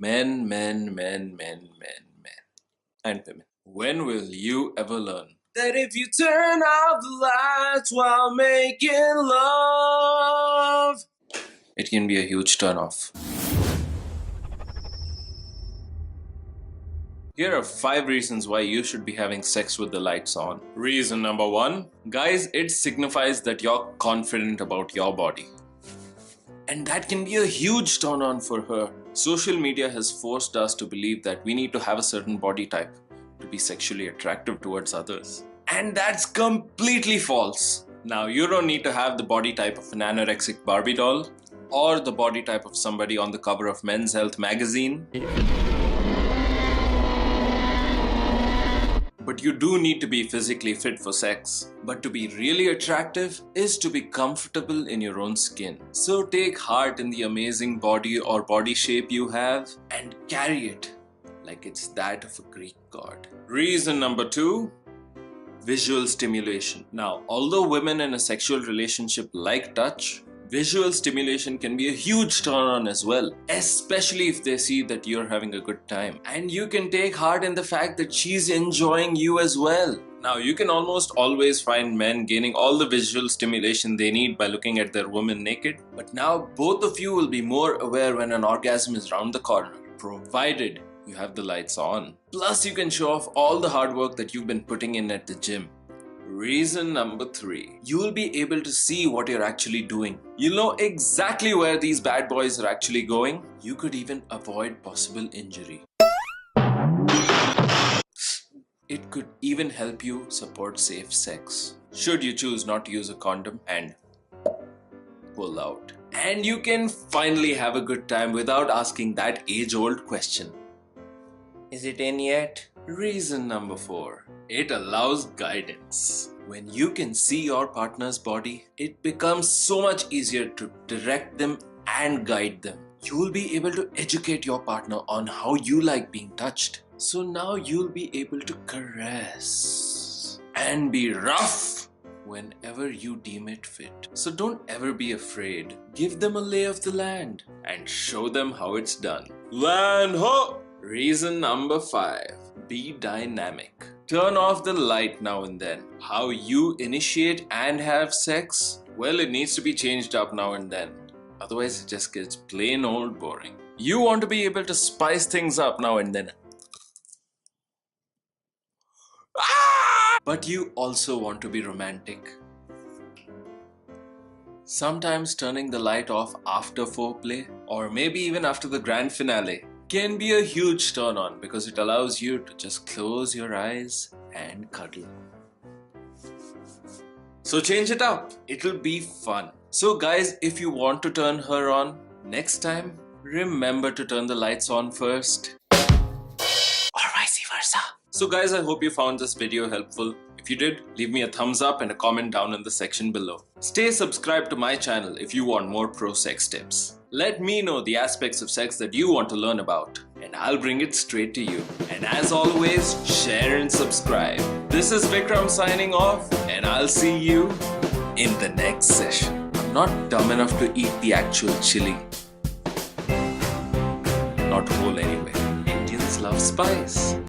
Men, men, men, men, men, men, and women. When will you ever learn that if you turn out the lights while making love, it can be a huge turn-off? Here are 5 reasons why you should be having sex with the lights on. Reason number 1. Guys, it signifies that you're confident about your body. And that can be a huge turn-on for her. Social media has forced us to believe that we need to have a certain body type to be sexually attractive towards others. And that's completely false. Now, you don't need to have the body type of an anorexic Barbie doll or the body type of somebody on the cover of Men's Health magazine. But you do need to be physically fit for sex. But to be really attractive is to be comfortable in your own skin. So take heart in the amazing body or body shape you have and carry it like it's that of a Greek god. Reason number 2. Visual stimulation. Now, although women in a sexual relationship like touch, visual stimulation can be a huge turn-on as well, especially if they see that you're having a good time. And you can take heart in the fact that she's enjoying you as well. Now, you can almost always find men gaining all the visual stimulation they need by looking at their woman naked. But now, both of you will be more aware when an orgasm is round the corner, provided you have the lights on. Plus, you can show off all the hard work that you've been putting in at the gym. Reason number 3. You will be able to see what you're actually doing. You'll know exactly where these bad boys are actually going. You could even avoid possible injury. It could even help you support safe sex, should you choose not to use a condom and pull out. And you can finally have a good time without asking that age-old question. Is it in yet? Reason number 4. It allows guidance. When you can see your partner's body, it becomes so much easier to direct them and guide them. You will be able to educate your partner on how you like being touched. So now you'll be able to caress and be rough whenever you deem it fit. So don't ever be afraid. Give them a lay of the land and show them how it's done. Land ho! Reason number 5. Be dynamic. Turn off the light now and then. How you initiate and have sex? Well, it needs to be changed up now and then. Otherwise, it just gets plain old boring. You want to be able to spice things up now and then. But you also want to be romantic. Sometimes turning the light off after foreplay, or maybe even after the grand finale, can be a huge turn on because it allows you to just close your eyes and cuddle. So change it up. It'll be fun. So guys, if you want to turn her on, next time, remember to turn the lights on first. Or vice versa. So guys, I hope you found this video helpful. If you did, leave me a thumbs up and a comment down in the section below. Stay subscribed to my channel if you want more pro sex tips. Let me know the aspects of sex that you want to learn about, and I'll bring it straight to you. And as always, share and subscribe. This is Vikram signing off, and I'll see you in the next session. I'm not dumb enough to eat the actual chili. Not whole anyway. Indians love spice.